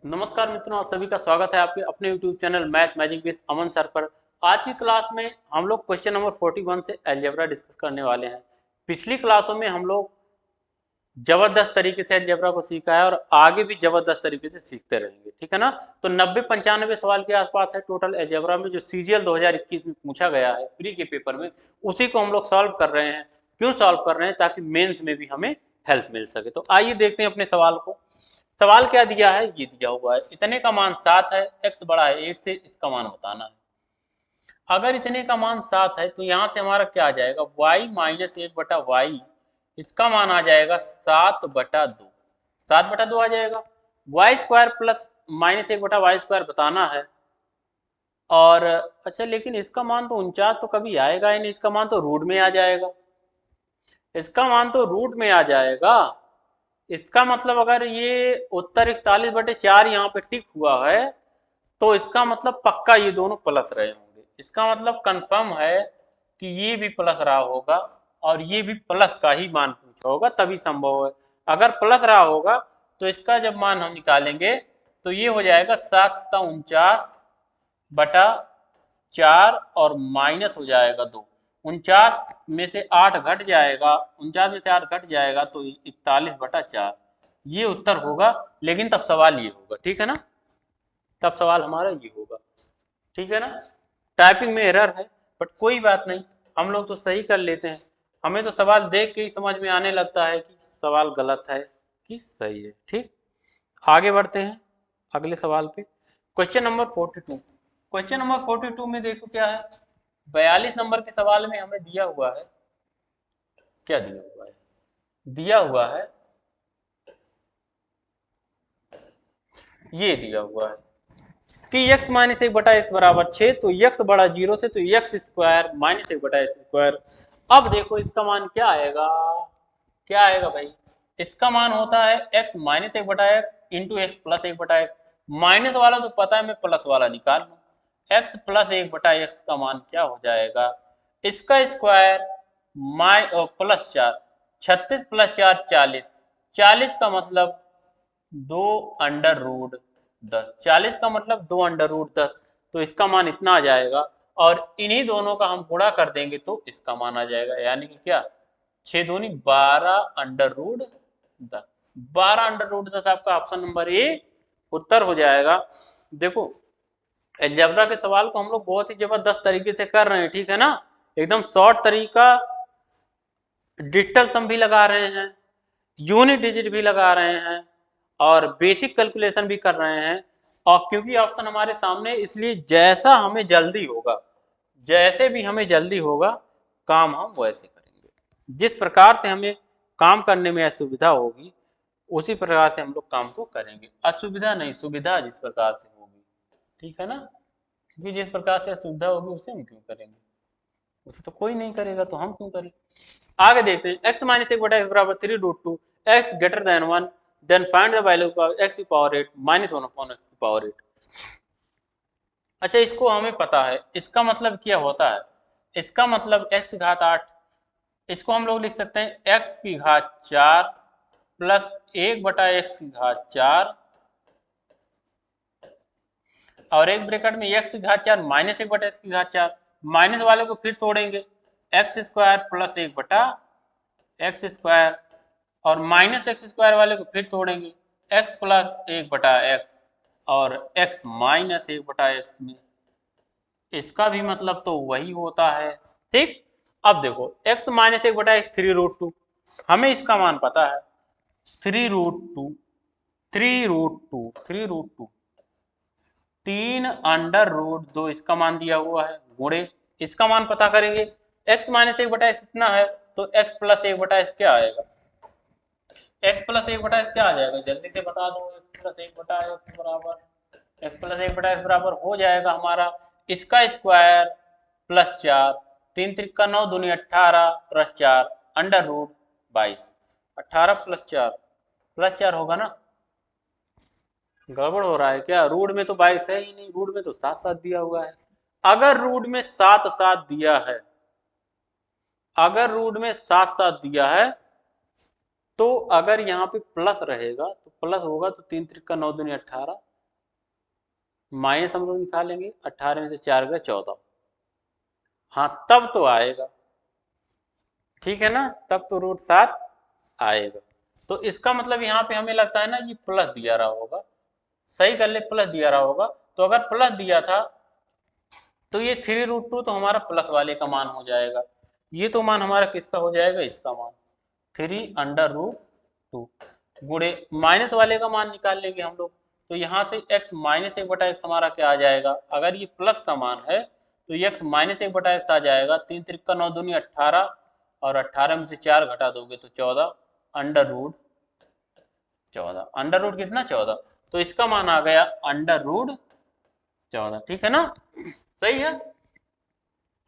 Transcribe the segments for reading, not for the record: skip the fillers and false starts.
नमस्कार मित्रों, आप सभी का स्वागत है आपके अपने YouTube channel math magic with Aman sir पर। आज की क्लास में हम लोग क्वेश्चन नंबर 41 से अलजेब्रा डिस्कस करने वाले हैं। पिछली क्लासों में हम लोग जबरदस्त तरीके से अलजेब्रा को सीखा है और आगे भी जबरदस्त तरीके से सीखते रहेंगे, ठीक है ना। तो 90-95 सवाल के आसपास है टोटल अलजेब्रा में, जो सीजीएल 2021 में पूछा गया है प्री के पेपर में, उसी को हम लोग सॉल्व कर रहे हैं। क्यों सॉल्व कर रहे हैं? ताकि मेंस में भी हमें हेल्प मिल सके। तो आइए देखते हैं अपने सवाल को। सवाल क्या दिया है? ये दिया हुआ है इतने का मान 7 है, x बड़ा है 1 से, इसका मान बताना है। अगर इतने का मान 7 है तो यहाँ से हमारा क्या आ जाएगा? y माइनस 1/y, इसका मान आ जाएगा 7/2। 7/2 आ जाएगा। Y square plus minus 1/y square बताना है। और अच्छा, लेकिन इसका मान तो 49 तो कभी आएगा ही नहीं, इसका मान तो रूट में आ जाएगा। इसका मान तो रूट में आ जाएगा। इसका मतलब अगर ये उत्तर 41/4 यहाँ पे टिक हुआ है तो इसका मतलब पक्का ये दोनों प्लस रहे होंगे। इसका मतलब कंफर्म है कि ये भी प्लस रहा होगा और ये भी प्लस का ही मान पूछा होगा, तभी संभव है। अगर प्लस रहा होगा तो इसका जब मान हम निकालेंगे तो ये हो जाएगा 7/49 और माइनस हो जाएगा 2। 49 में से 8 घट जाएगा, 49 में से 8 घट जाएगा तो 41/4 ये उत्तर होगा। लेकिन तब सवाल ये होगा, ठीक है ना, तब सवाल हमारा ये होगा, ठीक है ना। टाइपिंग में एरर है बट कोई बात नहीं, हम लोग तो सही कर लेते हैं। हमें तो सवाल देख के ही समझ में आने लगता है कि सवाल गलत है कि सही है। ठीक, आगे बढ़ते हैं अगले सवाल पे। Question number 42। क्वेश्चन नंबर 42 में देखो क्या है। 42 नंबर के सवाल में हमें दिया हुआ है, क्या दिया हुआ है? दिया हुआ है, ये दिया हुआ है कि x माइनस 1/x बराबर 6, तो x बड़ा 0 से, तो x square minus 1/x square. अब देखो इसका मान क्या आएगा? क्या आएगा भाई? इसका मान होता है x minus 1/x into x plus 1/x। Minus वाला तो पता है, मैं प्लस वाला निकाल लूँ। x प्लस 1/x का मान क्या हो जाएगा? इसका स्क्वायर प्लस 4, 36 प्लस 4 40। 40 का मतलब 2√10। 40 का मतलब 2√10, तो इसका मान इतना आ जाएगा। और इन्हीं दोनों का हम गुणा कर देंगे तो इसका मान आ जाएगा, यानी कि क्या? 6 दूनी 12√10। 12√10 आपका ऑप्शन नंबर ए उत्तर हो जाएगा। देखो, अलजेब्रा के सवाल को हम लोग बहुत ही जबरदस्त तरीके से कर रहे हैं, ठीक है ना। एकदम शॉर्ट तरीका, डिजिटल सम भी लगा रहे हैं, यूनिट डिजिट भी लगा रहे हैं और बेसिक कैलकुलेशन भी कर रहे हैं। और क्योंकि ऑप्शन हमारे सामने, इसलिए जैसा हमें जल्दी होगा, जैसे भी हमें जल्दी होगा काम हम वैसे करेंगे। जिस प्रकार से हमें काम करने में असुविधा होगी उसी प्रकार से हम लोग काम को करेंगे। असुविधा नहीं, सुविधा जिस प्रकार से होगी, ठीक है ना। क्योंकि जिस प्रकार से असुविधा होगी उसे हम क्यों करेंगे? उसे तो कोई नहीं करेगा, तो हम क्यों करें। आगे देखते हैं। x माइनस 1/x बराबर 3√2, x greater than 1, then find the value of x की पावर 8 माइनस 1 अपॉन x की पावर 8। अच्छा, इसको हमें पता है, इसका मतलब क्या होता है? इसका मतलब x की घात 8, इसको हम लोग लिख सकते हैं x की घात 4 प्लस 1/x की घात 4 और एक ब्रैकेट में x की घात 4 माइनस 1/x की घात 4। माइनस वाले को फिर तोड़ेंगे, x square plus 1/x square, और माइनस एक्स स्क्वायर वाले को फिर तोड़ेंगे, x प्लस 1/x और x माइनस 1/x में। इसका भी मतलब तो वही होता है, ठीक। अब देखो, x माइनस 1/x 3√2, हमें इसका मान पता है 3√2, 3√2 3√2, इसका मान दिया हुआ है, गुणे इसका मान पता करेंगे। x माइनस 1/x इतना है तो x प्लस 1/x क्या आएगा? x प्लस 1/x क्या आ जाएगा? जल्दी से बता दो। x प्लस 1/x बराबर, x प्लस 1/x बराबर हो जाएगा हमारा इसका स्क्वायर प्लस 4, 3 त्रिका 9 दूनी 18 प्लस 4 √22। 18 प्लस 4 होगा ना? गड़बड़ हो रहा है क्या? रूट में तो 22 है ही नहीं, रूट में तो 7-7 दिया हुआ है। अगर रूट में 7-7 दिया है, अगर रूट में 7-7 दिया है तो अगर यहाँ पे प्लस रहेगा तो प्लस होगा तो 3 त्रिका 9 दूनी 18 माइनस हम लोग निकालेंगे, 18 में से 4 गए 14, हाँ तब तो आएगा, ठीक है ना, तब तो √7 आएगा। तो इसका मतलब यहाँ पे हमें लगता है ना ये प्लस दिया रहा होगा, सही कर ले, प्लस दिया रहा होगा। तो अगर प्लस दिया था तो ये 3√2 तो हमारा प्लस वाले का मान हो जाएगा, ये तो मान हमारा किसका हो जाएगा, इसका मान 3√2 गुणे माइनस वाले का मान निकाल लेंगे हम लोग। तो यहाँ से x माइनस 1/x हमारा क्या आ जाएगा, अगर ये प्लस का मान है तो x माइनस 1/x आ जाएगा, 3 त्रिक 9 दूनी 18, और 18 में से 4 घटा दोगे तो 14, √14, अंडर रूट कितना 14, तो इसका मान आ गया √14, ठीक है ना, सही है।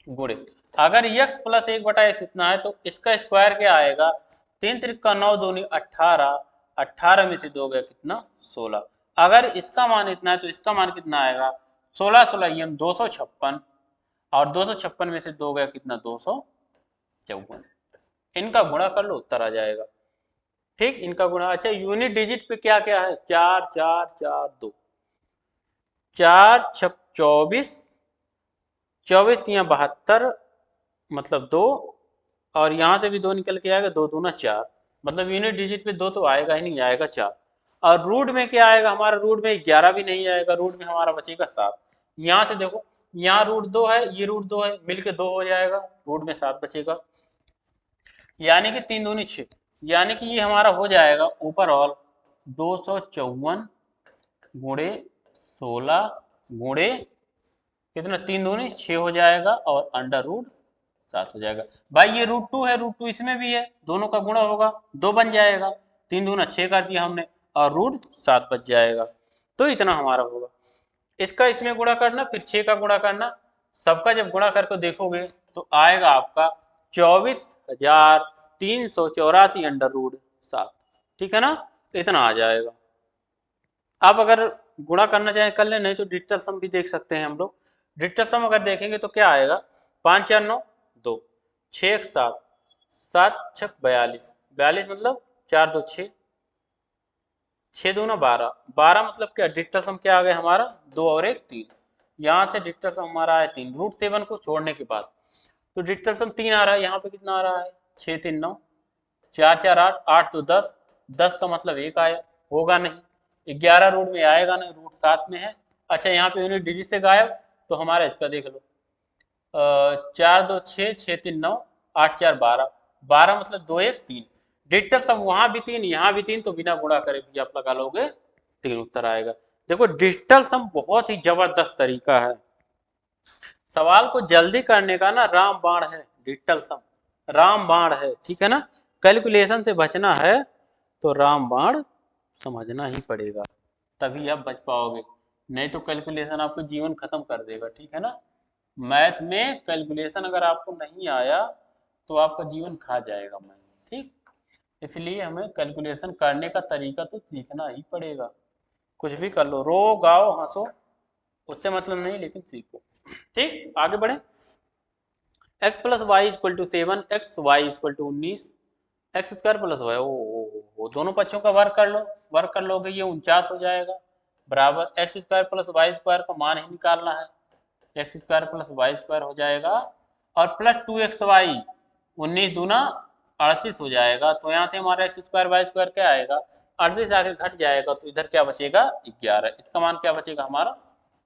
गुणे अगर x प्लस 1/x इतना है तो इसका स्क्वायर क्या आएगा, 3 त्रिक 9 दूनी 18, 18 में से 2 गया कितना 16, अगर इसका मान इतना है तो इसका मान कितना आएगा, 16 16 ये 256, और 256 में से 2 गया कितना 254, इनका गुणा कर लो उत्तर आ जाएगा, ठीक, इनका गुणा। अच्छा यूनिट डिजिट पे क्या क्या है, 4 4 4 2, 4 छक 24, 24 तियां 72, मतलब 2, और यहाँ से भी 2 निकल के आएगा, 2 दूना 4, मतलब यूनिट डिजिट पे 2 तो आएगा ही नहीं, आएगा 4। और रूट में क्या आएगा हमारा, रूट में 11 भी नहीं आएगा, रूट में हमारा बचेगा 7। यहाँ से देखो, यहाँ √2 है, ये √2 है, मिलके 2 हो जाएगा, रूट में 7 बचेगा, यानी कि 3 दूनी 6, यानी कि ये हमारा हो जाएगा ओवरऑल 254 गुणे 16 गुणे कितना, 3 दूनी 6 हो जाएगा, और √7 हो जाएगा। भाई ये √2 है, √2 इसमें भी है, दोनों का गुणा होगा 2 बन जाएगा, 3 दूना 6 कर दिया हमने, और √7 बच जाएगा। तो इतना हमारा होगा, इसका इसमें गुणा करना, फिर 6 का गुणा करना, सबका जब गुणा करके देखोगे तो आएगा आपका 24,384 √7, ठीक है ना, तो इतना आ जाएगा। आप अगर गुणा करना चाहें कर ले, नहीं तो डिजिटल सम भी देख सकते हैं हम लोग। डिजिटल सम अगर देखेंगे तो क्या आएगा, 5 4 9 2, 6 1 7, 7 6 42, 42 मतलब 4 2 6, 6 दूना 12, 12 मतलब क्या, डिजिटल सम क्या आ गया हमारा, 2 और 1 3, यहाँ से डिजिटल सम हमारा है 3, √7 को छोड़ने के बाद, तो डिजिटल सम 3 आ रहा है, यहाँ पे कितना आ रहा है 6 3 9, 4 4 8, 8 तो 10, 10 का मतलब 1 आया, होगा नहीं, 11 रूट में आएगा नहीं, √7 में है। अच्छा यहाँ पे यूनिट डिजिट से गायब, तो हमारा इसका देख लो, 4 2 6, 6 3 9, 8 4 12, 12 मतलब 2 1 3, डिजिटल सम वहां भी 3 यहाँ भी 3, तो बिना गुणा करे भी आप लगा लोगे 3 उत्तर आएगा। देखो डिजिटल सम बहुत ही जबरदस्त तरीका है, सवाल को जल्दी करने का ना रामबाण है, डिजिटल सम रामबाण है, ठीक है ना, कैलकुलेशन से बचना है तो रामबाण समझना ही पड़ेगा, तभी आप बच पाओगे, नहीं तो कैलकुलेशन आपको जीवन खत्म कर देगा, ठीक है ना। मैथ में कैलकुलेशन अगर आपको नहीं आया तो आपका जीवन खा जाएगा मैथ, ठीक, इसलिए हमें कैलकुलेशन करने का तरीका तो सीखना ही पड़ेगा, कुछ भी कर लो, रो गाओ हंसो, उससे मतलब नहीं, लेकिन सीखो, ठीक, आगे बढ़े। x plus Y equal to 7, X Y equal to 19, X square plus Y, ओ दोनों पक्षों का वर्क कर लो, वर्क कर लोगे ये 49 हो जाएगा, बराबर X square plus Y square का मान ही निकालना है, X square plus Y square हो जाएगा, और प्लस 2xy 19 दूना 38 हो जाएगा, तो यहाँ से हमारा एक्स स्क्वायर वाई स्क्वायर क्या आएगा, 38 आके घट जाएगा, तो इधर क्या बचेगा 11, इसका मान क्या बचेगा हमारा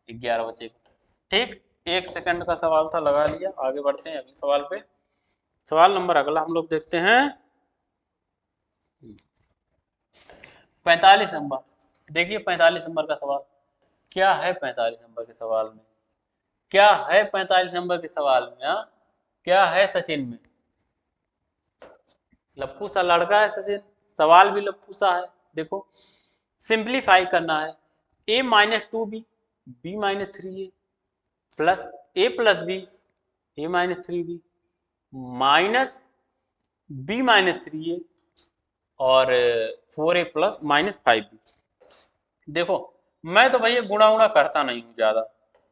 11 बचेगा, ठीक। 1 सेकंड का सवाल था, लगा लिया, आगे बढ़ते हैं अगले सवाल पे। सवाल नंबर अगला हम लोग देखते हैं 45 नंबर, देखिए 45 नंबर का सवाल क्या है, 45 नंबर के सवाल में क्या है, 45 नंबर के सवाल में क्या है सचिन में, लप्पू सा लड़का है सचिन, सवाल भी लप्पू सा है। देखो सिंप्लीफाई करना है, a-2b, b-3a plus a plus B, a-3b minus b-3a और 4a प्लस -5b। देखो मैं तो भैया गुणा उणा करता नहीं हूँ ज्यादा,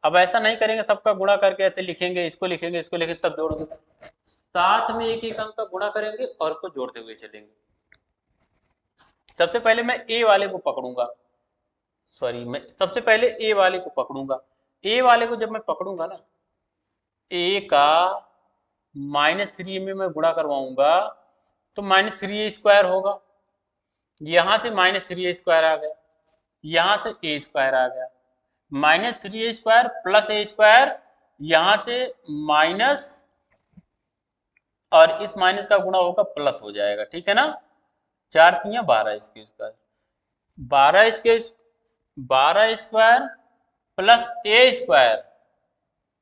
अब ऐसा नहीं करेंगे सबका गुणा करके ऐसे लिखेंगे, इसको लिखेंगे इसको लिखेंगे तब जोड़ोगे, साथ में एक एक अंक का गुणा करेंगे और उसको जोड़ते हुए चलेंगे। सबसे पहले मैं ए वाले को पकड़ूंगा, सॉरी, मैं सबसे पहले ए वाले को पकड़ूंगा। ए वाले को जब मैं पकड़ूंगा ना, ए का -3 में मैं गुणा करवाऊंगा तो -3a² होगा। यहां से -3a² आ गया, यहां से a² आ गया, -3a² प्लस a², यहां से माइनस, और इस माइनस का गुणा होगा प्लस हो जाएगा, ठीक है ना। 4×3 = 12 इसके स्क्वायर, 12² प्लस a²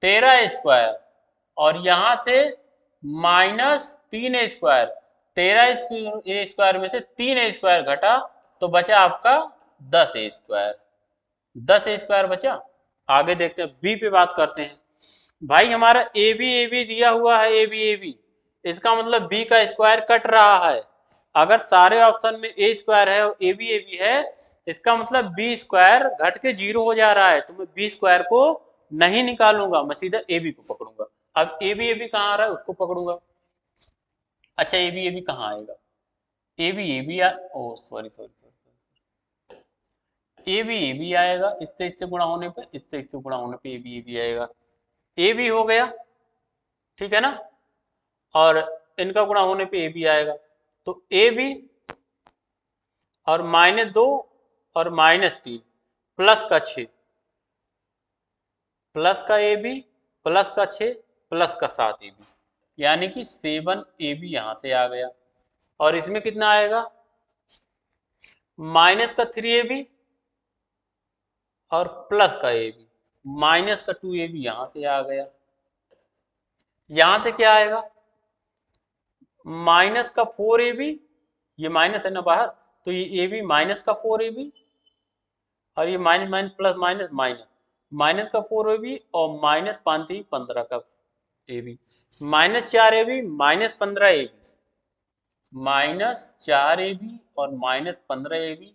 13a², और यहां से -3a², 13a² में से 3a² घटा तो बचा आपका 10a², 10a² बचा। आगे देखते हैं, बी पे बात करते हैं। भाई हमारा ए बी दिया हुआ है, ए बी, इसका मतलब बी का स्क्वायर कट रहा है। अगर सारे ऑप्शन में a² है और ए बी है, इसका मतलब b² घट के 0 हो जा रहा है, तो मैं b² को नहीं निकालूंगा, मैं सीधा ए बी को पकड़ूंगा। अब ए बी कहाँ आ रहा है, उसको पकड़ूंगा। अच्छा, ए बी कहाँ आएगा, A B oh sorry sorry, A B आएगा, इससे गुणा होने पे, इससे गुणा होने पे ए बी आएगा, ए बी हो गया, ठीक है ना। और इनका गुणा होने पे ए बी आएगा, तो ए बी और -2 और -3 प्लस का 6, प्लस का ए बी प्लस का 6 प्लस का 7 ए बी, यानी कि 7 ए बी यहां से आ गया। और इसमें कितना आएगा, माइनस का 3 ए बी और प्लस का ए बी, माइनस का 2 ए बी यहां से आ गया। यहां से क्या आएगा, माइनस का 4 ए बी, ये माइनस है ना बाहर, तो ये ए बी माइनस का 4 ए बी, और ये minus minus plus minus minus, minus का 4 ए बी और -5×3 = 15 का A B, -4 A B -15 A B, -4 A B और -15 ए बी,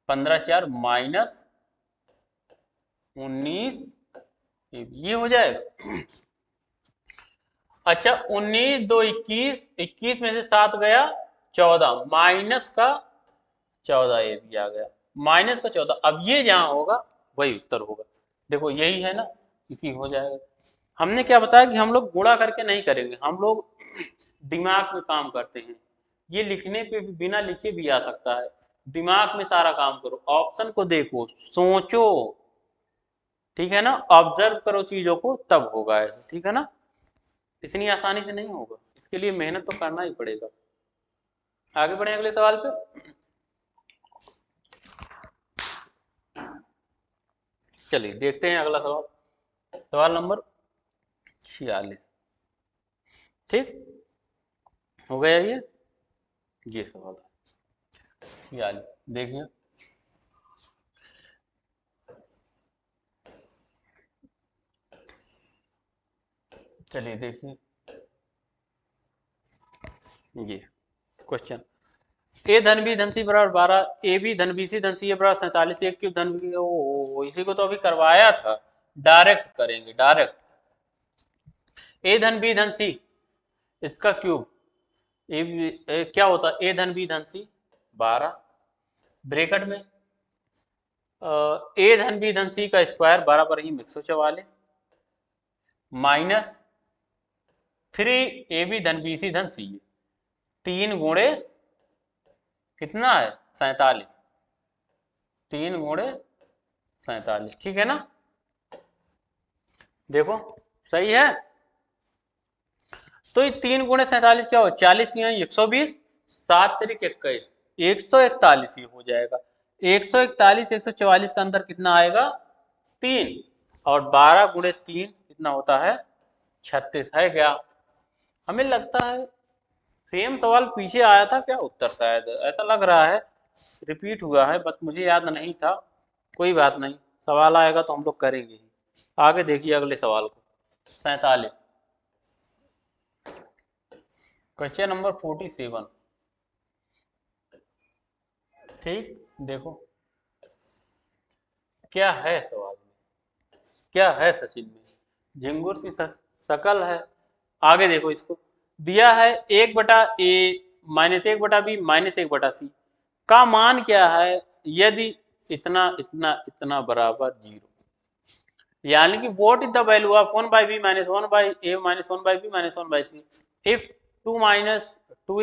15×4 -19 ए बी, ये हो जाएगा। अच्छा, 19 2 21, 21 में से 7 गया 14, माइनस का 14 ए बी आ गया, माइनस का 14। अब ये जहां होगा वही उत्तर होगा, देखो यही है ना, इसी हो जाएगा। हमने क्या बताया कि हम लोग गुणा करके नहीं करेंगे, हम लोग दिमाग में काम करते हैं। ये लिखने पे भी, बिना लिखे भी आ सकता है, दिमाग में सारा काम करो, ऑप्शन को देखो, सोचो, ठीक है ना, ऑब्जर्व करो चीजों को, तब होगा ऐसा, ठीक है ना। इतनी आसानी से नहीं होगा, इसके लिए मेहनत तो करना ही पड़ेगा। आगे बढ़े अगले सवाल पे। चलिए देखते हैं अगला सवाल, सवाल नंबर 46, ठीक हो गया ये सवाल है 46, देखिए चलिए देखिए ये क्वेश्चन, ए धन बी धन सी बराबर 12, ए बी धन बी सी धन सी बराबर 47, एक क्यूब धन बी, ओ इसी को तो अभी करवाया था, डायरेक्ट करेंगे, डायरेक्ट। ए धन बी धन सी, इसका क्यूब, क्या होता है, ए धन बी धन सी 12, ब्रैकेट में ए धन बी धन सी का स्क्वायर बराबर ही 144, -3 ए बी धन बी सी धन सी, 3 गुणे कितना है 47, 3 गुणे 47, ठीक है ना। देखो सही है, तो ये 3 गुणे 47 क्या हो, 40 120, 7 × 21, 141 ये हो जाएगा। 141 144 का अंदर कितना आएगा 3, और 12 गुणे 3 कितना होता है 36, है क्या। हमें लगता है सेम सवाल पीछे आया था क्या, उत्तर शायद ऐसा लग रहा है रिपीट हुआ है, बट मुझे याद नहीं था, कोई बात नहीं, सवाल आएगा तो हम लोग करेंगे ही। आगे देखिए अगले सवाल को, 47, क्वेश्चन नंबर 47, ठीक, देखो क्या है सवाल में, क्या है सचिन में, झिंगुर सी शकल है। आगे देखो, इसको दिया है 1/a -1/b -1/c का मान क्या है यदि इतना इतना इतना बराबर 0, यानी कि what is the value of 1/b minus 1/a minus 1/b minus 1/c if 2a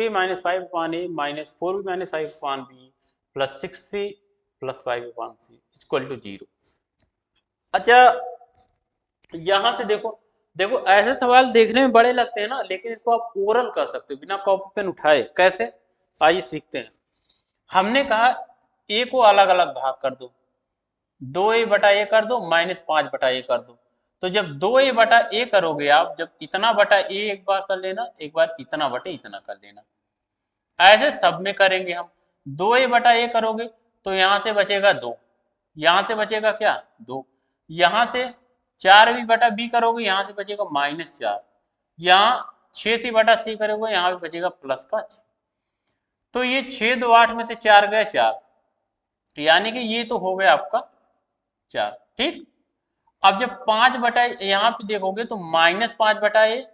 minus 5 upon a minus 4b minus 5 upon b plus 6c plus 5 upon c equal to 0। अच्छा, यहां से देखो देखो ऐसे सवाल देखने में बड़े लगते हैं ना, लेकिन इसको आप ओरल कर सकते हो बिना कॉपी पेन उठाए। कैसे, आइए सीखते हैं। हमने कहा ए को अलग अलग भाग कर दो, 2a बटा ए कर दो माइनस 5 बटा ए कर दो। तो जब 2a बटा ए करोगे आप, जब इतना बटा ए एक बार कर लेना, एक बार इतना बटे इतना कर लेना, ऐसे सब में करेंगे हम। 2a बटा ए करोगे तो यहां से बचेगा 2, यहां से बचेगा क्या 2, यहां से 4b बटा b करोगे यहां से बचेगा -4, यहाँ 6c बटा c करोगे यहाँ पे बचेगा प्लस का 6। तो ये 6 2 8 में से 4 गए 4, यानी कि ये तो हो गया आपका 4। ठीक, अब जब 5 बटा यहाँ पे देखोगे तो -5 बटा ए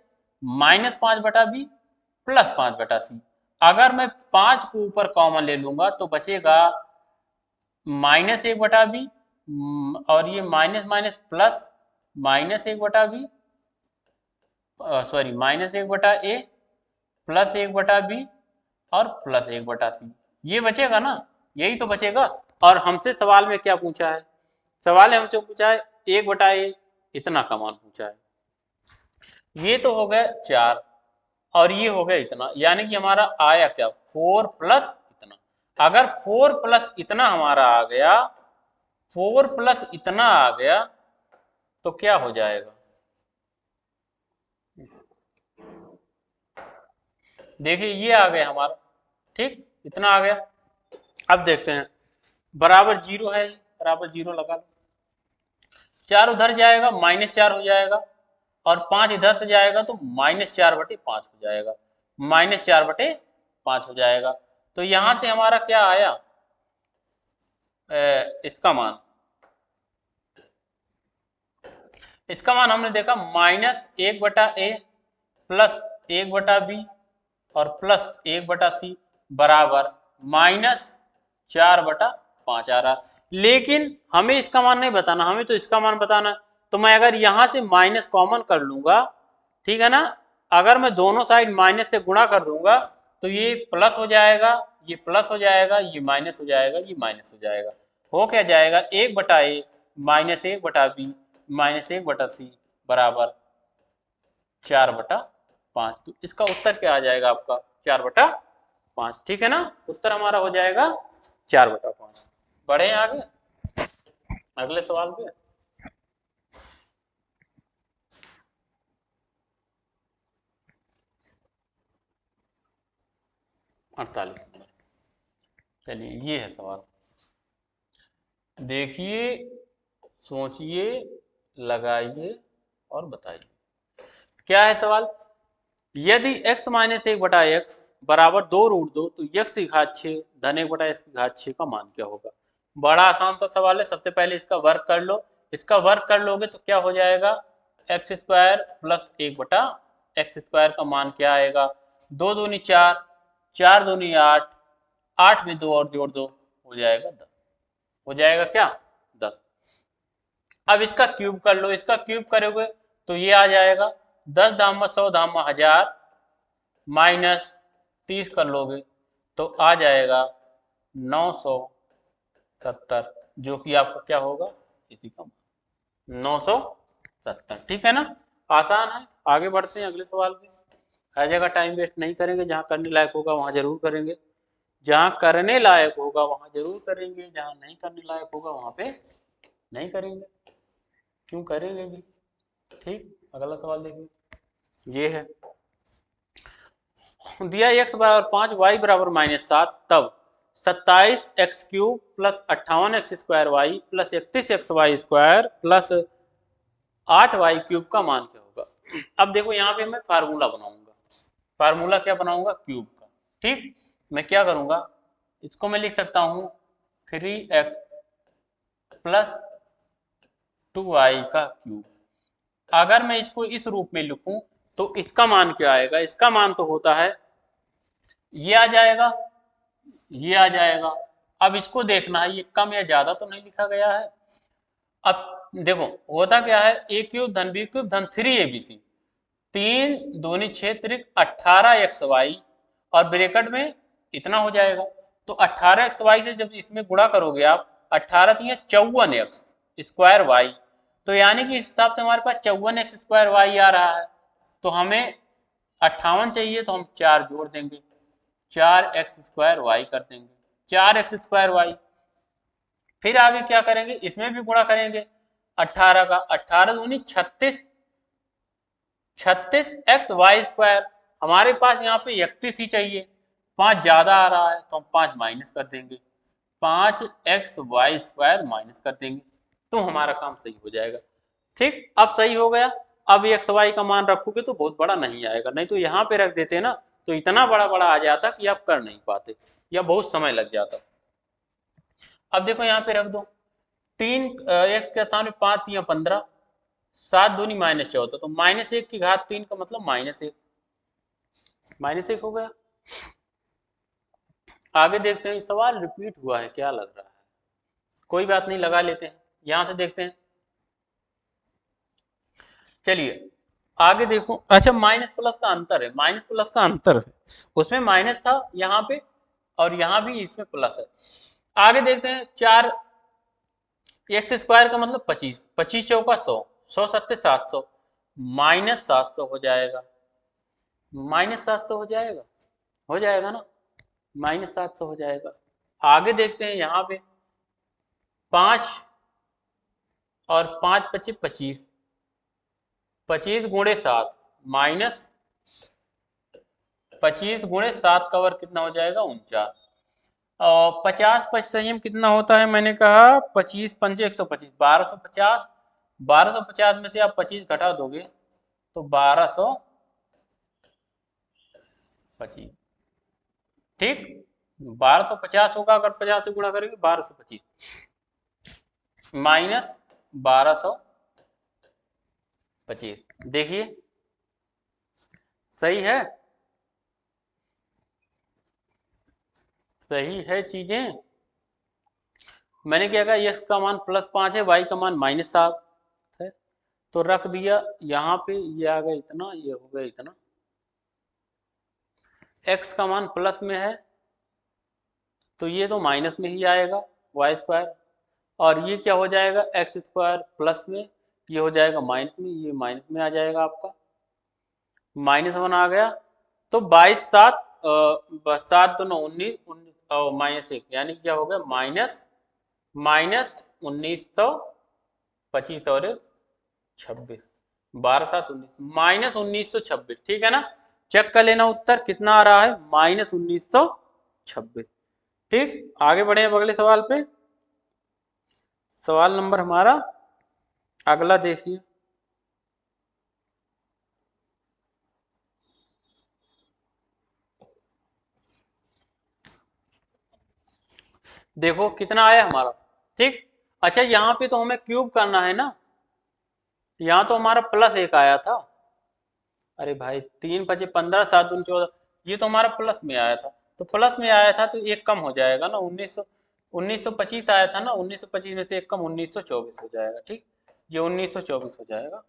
माइनस 5 बटा बी प्लस 5 बटा सी। अगर मैं 5 को ऊपर कॉमन ले लूंगा तो बचेगा -1 बटा बी और ये माइनस माइनस प्लस -1 बटा बी, सॉरी -1 बटा ए प्लस 1 बटा बी और प्लस 1 बटा सी। ये बचेगा ना, यही तो बचेगा। और हमसे सवाल में क्या पूछा है, सवाल हमसे पूछा है 1 बटा ए इतना का मान पूछा है। ये तो हो गया 4 और ये हो गया इतना, यानी कि हमारा आया क्या 4 प्लस इतना। अगर 4 प्लस इतना हमारा आ गया, 4 प्लस इतना आ गया तो क्या हो जाएगा, देखिए ये आ गया हमारा। ठीक, इतना आ गया। अब देखते हैं, बराबर 0 है, बराबर 0 लगा लो। 4 उधर जाएगा -4 हो जाएगा और 5 इधर से जाएगा तो -4 बटे 5 हो जाएगा, -4 बटे 5 हो जाएगा। तो यहां से हमारा क्या आया, इसका मान हमने देखा -1 बटा ए प्लस 1 बटा बी और प्लस 1 बटा सी बराबर -4 बटा 5 आ रहा। लेकिन हमें इसका मान नहीं बताना, हमें तो इसका मान बताना। तो मैं अगर यहां से माइनस कॉमन कर लूंगा, ठीक है ना, अगर मैं दोनों साइड माइनस से गुणा कर दूंगा तो ये प्लस हो जाएगा, ये प्लस हो जाएगा, ये माइनस हो जाएगा, ये माइनस हो जाएगा। हो क्या जाएगा 1 बटा ए माइनस 1 बटा बी माइनस 1 बटा सी बराबर 4 बटा 5। तो इसका उत्तर क्या आ जाएगा आपका 4 बटा 5। ठीक है ना, उत्तर हमारा हो जाएगा 4 बटा 5। बढ़े आगे अगले सवाल पे। अड़तालीस नंबर, चलिए ये है सवाल। देखिए, सोचिए, लगाइए और बताइए क्या है सवाल। यदि x माइनस 1 बटा एक्स बराबर 2√2 तो x की घात 6 धन 1 बटा x की घात 6 का मान क्या होगा। बड़ा आसान सा सवाल है। सबसे पहले इसका वर्क कर लो, इसका वर्क कर लोगे तो क्या हो जाएगा x स्क्वायर प्लस 1 बटा एक्स स्क्वायर का मान क्या आएगा, 2 दूनी 4, 4 दूनी 8, 8 में 2 और जोड़ दो हो जाएगा 10, हो जाएगा क्या 10। अब इसका क्यूब कर लो, इसका क्यूब करोगे तो ये आ जाएगा 10 धामा 100 धामा 1000 माइनस 30 कर लोगे तो आ जाएगा 970, जो कि आपका क्या होगा इसी का 970। ठीक है ना, आसान है। आगे बढ़ते हैं अगले सवाल पे। हर जगह टाइम वेस्ट नहीं करेंगे, जहाँ करने लायक होगा वहाँ जरूर करेंगे, जहाँ करने लायक होगा वहाँ जरूर करेंगे, जहाँ नहीं करने लायक होगा वहाँ पे नहीं करेंगे, क्यों करेंगे भी। ठीक, अगला सवाल देखिए, ये है दिया x बराबर 5 y बराबर -7 तब 27 X cube plus 58 X square Y plus 31 X Y square plus 8 Y cube का मान क्या होगा। अब देखो यहाँ पे मैं फार्मूला बनाऊंगा, फार्मूला क्या बनाऊंगा क्यूब का। ठीक, मैं क्या करूंगा, इसको मैं लिख सकता हूँ 3x प्लस 2y का क्यूब। अगर मैं इसको इस रूप में लिखूं तो इसका मान क्या आएगा, इसका मान तो होता है ये आ जाएगा, ये आ जाएगा। अब इसको देखना है ये कम या ज्यादा तो नहीं लिखा गया है। अब देखो होता क्या है, ए क्यूब धन बी क्यूब धन 3abc, 3 दूनी 6 त्रिक 18xy, और ब्रैकेट में इतना हो जाएगा। तो 18xy से जब इसमें गुणा करोगे आप, 18 3 54x स्क्वायर वाई, तो यानी कि इस हिसाब से हमारे पास 54x स्क्वायर वाई आ रहा है। तो हमें 58 चाहिए, तो हम 4 जोड़ देंगे, 4x स्क्वायर वाई कर देंगे, 4x स्क्वायर वाई। फिर आगे क्या करेंगे, इसमें भी गुणा करेंगे 18 का, 18 दूनी 36, 36x स्क्वायर। हमारे पास यहाँ पे 31 ही चाहिए, 5 ज्यादा आ रहा है तो हम 5 माइनस कर देंगे, 5xy स्क्वायर माइनस कर देंगे, तो हमारा काम सही हो जाएगा। ठीक, अब सही हो गया। अब एक्स वाई का मान रखोगे तो बहुत बड़ा नहीं आएगा, नहीं तो यहाँ पे रख देते ना तो इतना बड़ा बड़ा आ जाता कि आप कर नहीं पाते या बहुत समय लग जाता। अब देखो यहाँ पे रख दो, 3 एक्स के स्थान में 5 या 15, 7 दूनी -14, तो -1 की घात 3 का मतलब -1, -1 हो गया। आगे देखते हैं, सवाल रिपीट हुआ है क्या लग रहा है, कोई बात नहीं लगा लेते हैं, यहां से देखते हैं। चलिए आगे देखो, अच्छा माइनस प्लस का अंतर है, माइनस प्लस का अंतर है, उसमें माइनस था यहाँ पे और यहाँ भी इसमें प्लस है। आगे देखते हैं, 4 एक्स स्क्वायर का मतलब 25, 25 चौका 100, 100 सत्ते 700, -700 हो जाएगा, -700 हो जाएगा ना, -700 हो जाएगा। आगे देखते हैं यहाँ पे 5 और 5 25 25, 25 गुणे 7 माइनस 25 गुणे 7 का वर्ग कितना हो जाएगा 49, और 50 पचसंयम कितना होता है, मैंने कहा 25 पंजे 125, 1250, 1250 में से आप 25 घटा दोगे तो 1225, ठीक, 1250 होगा अगर 50 से गुणा करेंगे, 1225 माइनस 1225, देखिए सही है, सही है चीजें। मैंने क्या कहा, x का मान +5 है, y का मान -7 है, तो रख दिया यहाँ पे, ये आ गया इतना, ये हो गया इतना, x का मान प्लस में है तो ये तो माइनस में ही आएगा वाई स्क्वायर, और ये क्या हो जाएगा एक्स स्क्वायर प्लस में, ये हो जाएगा माइनस में, ये माइनस में आ जाएगा आपका, -1 आ गया। तो 22 7 7 2 9 19 और -1 यानी क्या हो गया -1925 और 26, 12 7 19 -1926, ठीक है ना। चेक कर लेना उत्तर कितना आ रहा है, -1926। ठीक, आगे बढ़े अब अगले सवाल पे। सवाल नंबर हमारा अगला देखिए, देखो कितना आया हमारा, ठीक। अच्छा यहाँ पे तो हमें क्यूब करना है ना, यहाँ तो हमारा +1 आया था, अरे भाई 3 5 15 7 दूनी 14, ये तो हमारा प्लस में आया था, तो प्लस में आया था तो एक कम हो जाएगा ना, 1925 आया था ना, 1925 में से एक कम 1924 हो जाएगा, ठीक, ये 1924 हो जाएगा,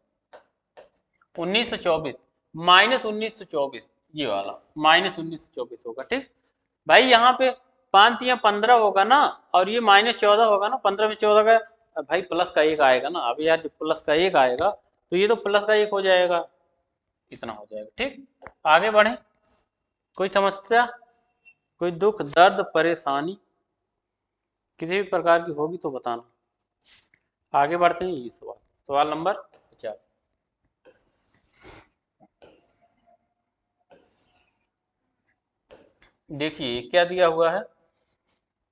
1924 -1924, ये वाला -1924 होगा, ठीक। भाई यहाँ पे 5 या 15 होगा ना, और ये -14 होगा ना, 15 में 14 का भाई प्लस का 1 आएगा ना, अभी यार प्लस का 1 आएगा तो ये तो प्लस का 1 हो जाएगा, इतना हो जाएगा, ठीक। आगे बढ़े, कोई समस्या, कोई दुख दर्द परेशानी किसी भी प्रकार की होगी तो बताना। आगे बढ़ते हैं, ये सवाल, सवाल नंबर 50, देखिए क्या दिया हुआ है,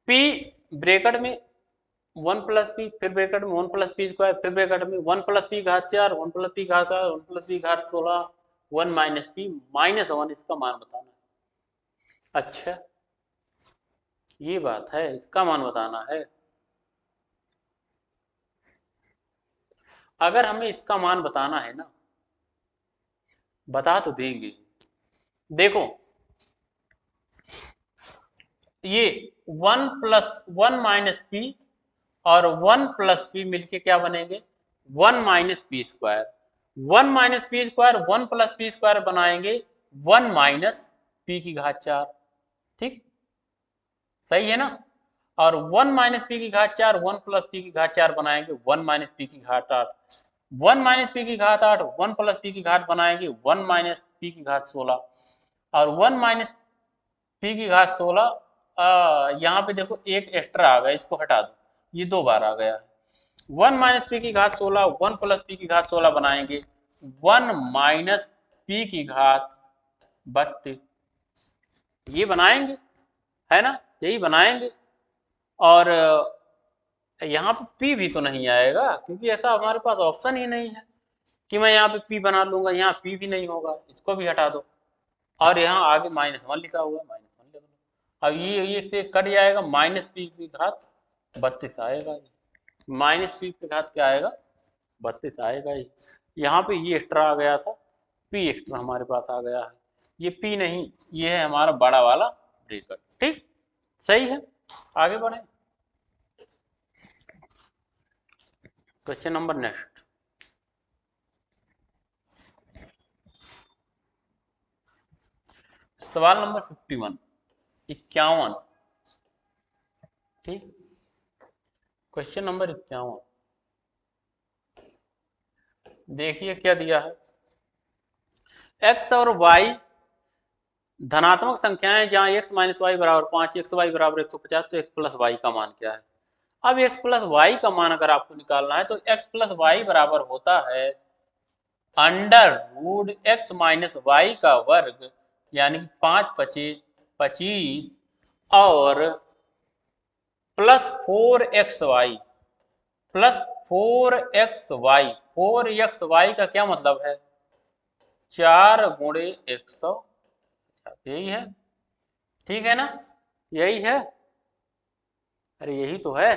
P ब्रैकेट में 1 + p, फिर ब्रैकेट में 1 + p स्क्वायर, फिर ब्रैकेट में 1 + p घात 4, 1 + p घात 4, 1 + p घात 16, 1 - p -1, इसका मान बताना है। अच्छा ये बात है, इसका मान बताना है, अगर हमें इसका मान बताना है ना, बता तो देंगे। देखो ये 1 प्लस 1 माइनस पी और 1 प्लस पी मिलके क्या बनेंगे 1 minus P square. 1 minus P square 1 plus P square बनाएंगे 1 माइनस पी की घात 4। ठीक, सही है ना। और 1 माइनस पी की घात 4 1 प्लस पी की घात 4 बनाएंगे 1 माइनस पी की घात 8। 1 माइनस पी की घात 8 1 प्लस पी की घात बनाएंगे 1 माइनस पी की घात 16। और 1 माइनस पी की घात 16 यहाँ पे देखो एक एक्स्ट्रा आ गया, इसको हटा दो, ये 2 बार आ गया। 1 माइनस पी की घात 16 1 प्लस पी की घात 16 बनाएंगे 1 माइनस पी की घात 32। ये बनाएंगे, है ना, यही बनाएंगे। और यहाँ पे पी भी तो नहीं आएगा क्योंकि ऐसा हमारे पास ऑप्शन ही नहीं है कि मैं यहाँ पे पी बना लूंगा, यहाँ पी भी नहीं होगा, इसको भी हटा दो। और यहाँ आगे -1 लिखा हुआ है, -1 लिख लो। अब ये से कट जाएगा, माइनस पी की घात 32 आएगा। माइनस पी की घात क्या आएगा 32 आएगा। यहाँ पे ये एक्स्ट्रा आ गया था, पी एक्स्ट्रा हमारे पास आ गया है, ये पी नहीं, ये है हमारा बड़ा वाला ब्रैकेट। ठीक, सही है, आगे बढ़े। क्वेश्चन नंबर नेक्स्ट, सवाल नंबर 51 51। ठीक, क्वेश्चन नंबर 51 देखिए क्या दिया है। एक्स और वाई धनात्मक संख्याएं जहां x माइनस वाई बराबर 5 एक्स वाई बराबर 150 तो x प्लस वाई का मान क्या है। अब x प्लस वाई का मान अगर आपको निकालना है तो x प्लस वाई बराबर होता है under root X minus Y का वर्ग, यानी 5 25 25 और plus 4xy plus 4xy। 4xy का क्या मतलब है 4 गुणे 100, यही है, ठीक है ना, यही है, अरे यही तो है।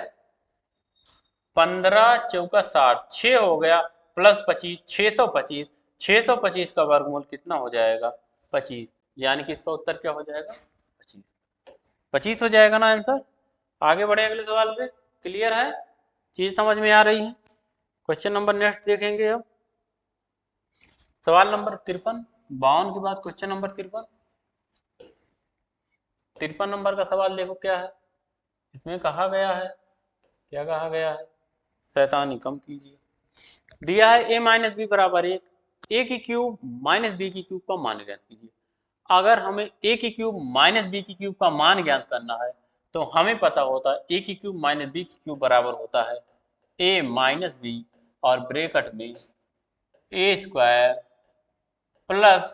15 चौका 60, 6 हो गया, प्लस 25 625, 625 का वर्गमूल कितना हो जाएगा 25, यानी कि इसका उत्तर क्या हो जाएगा 25। 25 हो जाएगा ना आंसर। आगे बढ़े अगले सवाल पे, क्लियर है, चीज समझ में आ रही है। क्वेश्चन नंबर नेक्स्ट देखेंगे अब, सवाल नंबर 53। 52 के बाद क्वेश्चन नंबर 53। 53 नंबर का सवाल देखो क्या है, इसमें कहा गया है, क्या कहा गया है, शैतानी कम कीजिए। दिया है a माइनस बी बराबर 1, ए की क्यूब माइनस बी की क्यूब का मान ज्ञात कीजिए। अगर हमें a की क्यूब माइनस बी की क्यूब का मान ज्ञात करना है तो हमें पता होता है a की क्यूब माइनस बी की क्यूब बराबर होता है a माइनस बी और ब्रैकेट में a square plus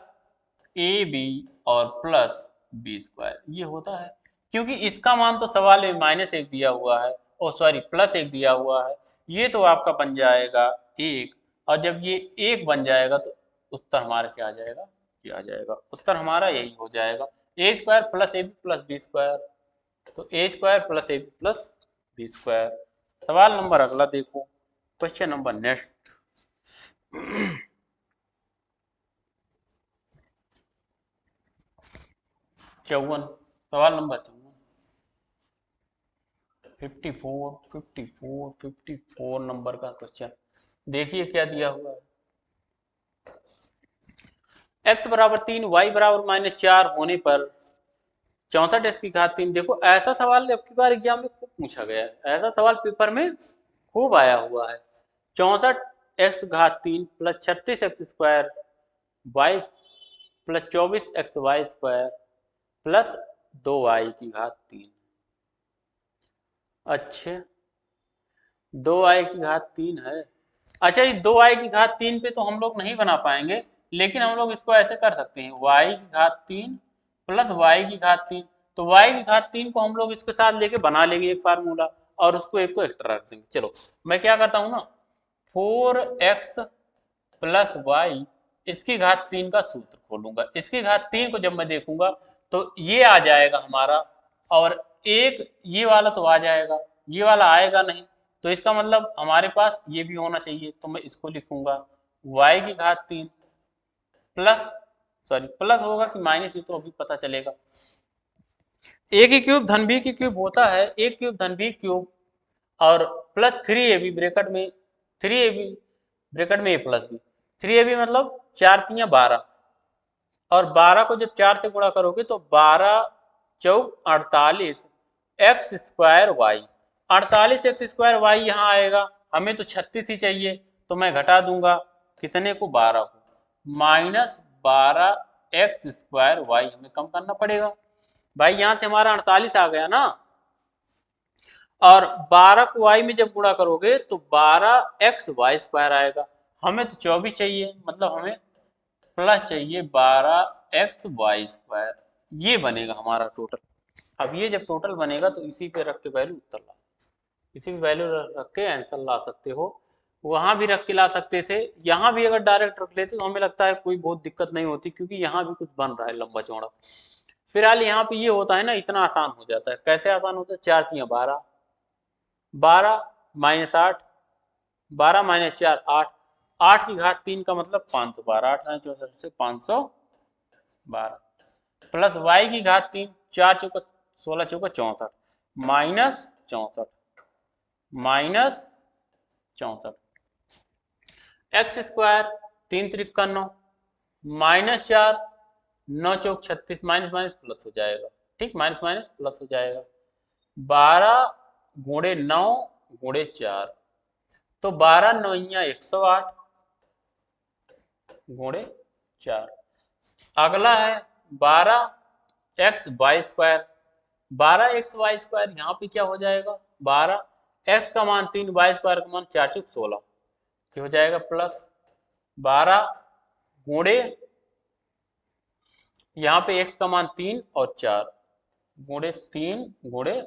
A B और प्लस बी स्क्वायर, ये होता है। क्योंकि इसका मान तो सवाल में -1 दिया हुआ है, ओ सॉरी +1 दिया हुआ है, ये तो आपका बन जाएगा 1, और जब ये 1 बन जाएगा तो उत्तर हमारा क्या आ जाएगा, ये आ जाएगा, उत्तर हमारा यही हो जाएगा A square plus A B plus B square. तो A square plus A B plus B square. सवाल नंबर अगला देखो, क्वेश्चन नंबर नेक्स्ट। 54, सवाल नंबर 54 54 54 नंबर का क्वेश्चन देखिए क्या दिया हुआ है। x बराबर 3 y बराबर -4 होने पर 64 की घात 3। देखो ऐसा सवाल अब की बार एग्जाम में खूब पूछा गया है, ऐसा सवाल पेपर में खूब आया हुआ है। 64 घात 3 plus 36 X square Y plus 24 X Y square plus 2y की घात 3। अच्छा 2y की घात 3 है, अच्छा ये 2y की घात 3 पे तो हम लोग नहीं बना पाएंगे, लेकिन हम लोग इसको ऐसे कर सकते हैं y की घात 3 प्लस y की घात 3। तो y की घात 3 को हम लोग इसके साथ लेके बना लेंगे एक फार्मूला, और उसको एक को एक्स्ट्रा रख देंगे। चलो मैं क्या करता हूँ ना, 4x प्लस वाई इसकी घात 3 का सूत्र खोलूंगा, इसकी घात 3 को जब मैं देखूंगा तो ये आ जाएगा हमारा, और एक ये वाला तो आ जाएगा, ये वाला आएगा नहीं, तो इसका मतलब हमारे पास ये भी होना चाहिए, तो मैं इसको लिखूंगा y की घात 3 प्लस, सॉरी प्लस होगा कि माइनस, ये तो अभी पता चलेगा, ए की क्यूब धन बी की क्यूब होता है ए क्यूब धन बी क्यूब और प्लस 3ab ब्रैकेट में 3ab ब्रैकेट में ए प्लस बी। 3ab मतलब 4×3 = 12 और 12 को जब 4 से गुणा करोगे तो 12×4 = 48 X square Y. 48 X square Y यहाँ आएगा। हमें तो 36 ही चाहिए तो मैं घटा दूंगा कितने को, 12 को, -12 x² वाई हमें कम करना पड़ेगा। भाई यहाँ से हमारा 48 आ गया ना, और 12 को y में जब गुणा करोगे तो 12xy² आएगा। हमें तो 24 चाहिए, मतलब हमें प्लस चाहिए 12xy²। ये बनेगा हमारा टोटल। अब ये जब टोटल बनेगा तो इसी पे रख के वैल्यू उत्तर ला, इसी पे वैल्यू रख के आंसर ला सकते हो। वहां भी रख के ला सकते थे, यहाँ भी अगर डायरेक्ट रख लेते तो हमें लगता है कोई बहुत दिक्कत नहीं होती, क्योंकि यहाँ भी कुछ बन रहा है लंबा चौड़ा। फिलहाल यहाँ पे ये होता है ना, इतना आसान हो जाता है। कैसे आसान होता है? 4×3 = 12, 12 - 8, 12 - 4 8, 8 की घात 3 का मतलब 512, 8 9 64 से 512 प्लस y की घात 3, 4 × 4 = 16 × 4 = 64 -64 -64 x², 3 × 3 = 9 -4 9 × 4 = 36 माइनस माइनस प्लस हो जाएगा। ठीक, माइनस माइनस प्लस हो जाएगा। 12 × 9 × 4 तो 12 9 108 × 4। अगला है 12xy²। 12xy² यहाँ पे क्या हो जाएगा? 12 x का मान 3, y² का मान 4 × 16 हो जाएगा प्लस 12 गुणे यहाँ पे x का मान 3 और 4 गुणे 3 गुणे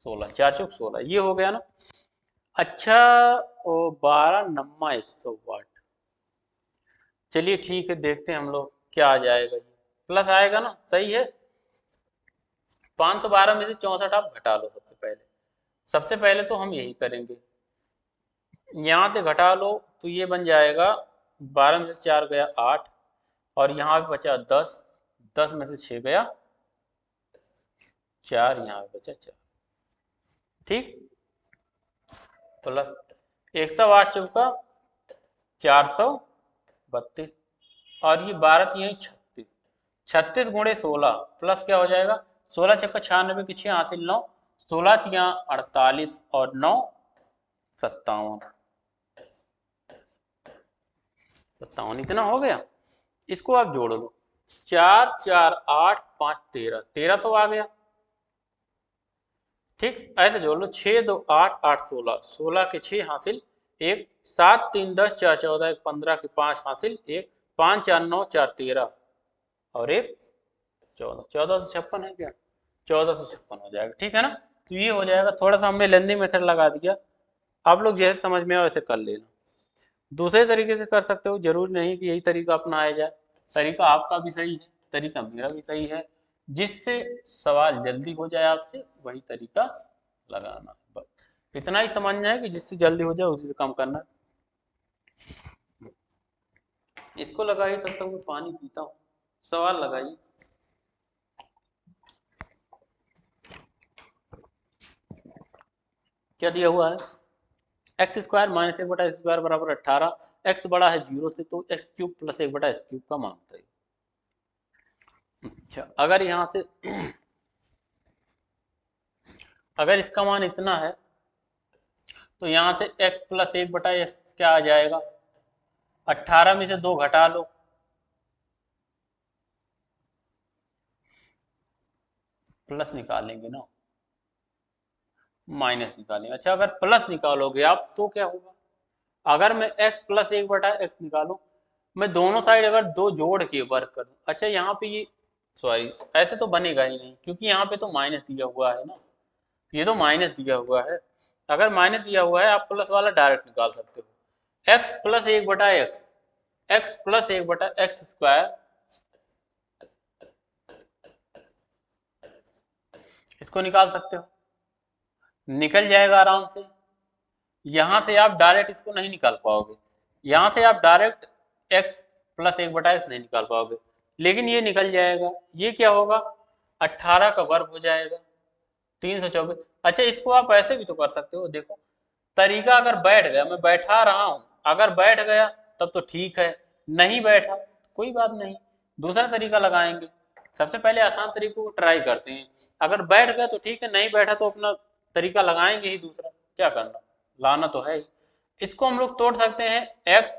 16, 4 × 16 ये हो गया ना। अच्छा, 12 9 100 वाट। चलिए ठीक है, देखते हैं हम लोग क्या आ जाएगा। प्लस आएगा ना, सही है। 512 में से 64 आप घटा लो। सबसे पहले तो हम यही करेंगे, यहाँ से घटा लो तो ये बन जाएगा 12 में से 4 गया 8 और यहाँ पे बचा 10, 10 में से 6 गया 4, यहाँ पे बचा 4। ठीक, प्लस 108 चौका 432 और ये 12 यही 36, 36 गुणे 16 प्लस क्या हो जाएगा? 16 छक्का 96 की 6 हासिल 9, 16 48 और 9 57, 57 इतना हो गया। इसको आप जोड़ लो, 4 4 8 5 13, 1300 आ गया। ठीक, ऐसे जोड़ लो, 6 2 8 8 16, 16 के 6 हासिल 1, 7 3 10 4 14 1 15 के 5 हासिल 1, 5 4 9 4 13 और 1 14, 1456 है क्या? 1456 हो जाएगा। ठीक है ना, तो ये हो जाएगा। थोड़ा सा हमने लेंदी मेथड लगा दिया, आप लोग जैसे समझ में आए वैसे कर लेना। दूसरे तरीके से कर सकते हो, जरूरी नहीं कि यही तरीका अपनाया जाए। तरीका आपका भी सही है, तरीका मेरा भी सही है, जिससे सवाल जल्दी हो जाए आपसे वही तरीका लगाना। बस इतना ही समझना है कि जिससे जल्दी हो जाए उसी से कम करना। इसको लगाइए, तब तक मैं पानी पीता हूँ। सवाल लगाइए। क्या दिया हुआ है? x² - 1/x² बराबर 18। x बड़ा है 0 से तो x³ + 1/x³ का मान होता है। अच्छा, अगर यहाँ से अगर इसका मान इतना है तो यहाँ से x + 1/x क्या आ जाएगा? 18 में से 2 घटा लो, प्लस निकालेंगे ना, माइनस निकालेंगे। अच्छा, अगर प्लस निकालोगे आप तो क्या होगा? अगर मैं x + 1/x निकालूं, मैं दोनों साइड अगर 2 जोड़ के वर्क करूं, अच्छा यहाँ पे ये सॉरी ऐसे तो बनेगा ही नहीं, क्योंकि यहाँ पे तो माइनस दिया हुआ है ना, ये तो माइनस दिया हुआ है। अगर माइनस दिया हुआ है, आप प्लस वाला डायरेक्ट निकाल सकते हो। x + 1/x, x + 1/x², इसको निकाल सकते हो, निकल जाएगा आराम से। यहां से आप डायरेक्ट इसको नहीं निकाल पाओगे, यहां से आप डायरेक्ट x + 1/x नहीं निकाल पाओगे, लेकिन ये निकल जाएगा। ये क्या होगा? 18 का वर्ग हो जाएगा 324। अच्छा, इसको आप ऐसे भी तो कर सकते हो, देखो तरीका अगर बैठ गया, मैं बैठा रहा हूं, अगर बैठ गया तब तो ठीक है, नहीं बैठा कोई बात नहीं, दूसरा तरीका लगाएंगे। सबसे पहले आसान तरीकों को ट्राई करते हैं, अगर बैठ गया तो ठीक है, नहीं बैठा तो अपना तरीका लगाएंगे ही दूसरा, क्या करना, लाना तो है ही। इसको हम लोग तोड़ सकते हैं x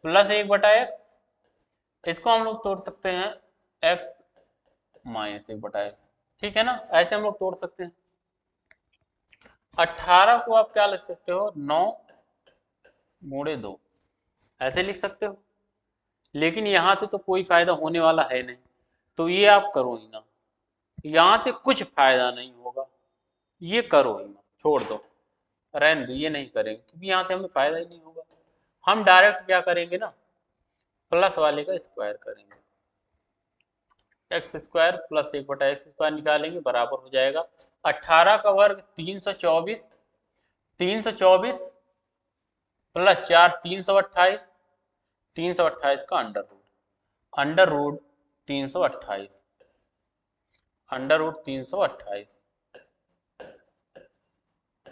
प्लस 1/x, इसको हम लोग तोड़ सकते हैं x माइनस 1/x, ठीक है ना, ऐसे हम लोग तोड़ सकते हैं। 18 को आप क्या लिख सकते हो, 9 × 2 ऐसे लिख सकते हो, लेकिन यहां से तो कोई फायदा होने वाला है नहीं, तो ये आप करो ही ना, यहां से कुछ फायदा नहीं होगा, ये करो ही ना, छोड़ दो, रहने दो, ये नहीं करेंगे क्योंकि यहाँ से हमें फायदा ही नहीं होगा। हम डायरेक्ट क्या करेंगे ना, प्लस वाले का स्क्वायर करेंगे, x² प्लस 1/x² निकालेंगे, बराबर हो जाएगा 18 का वर्ग 324, 324 प्लस 4 328, 328 का अंडर रूट 328, अंडर रूट 328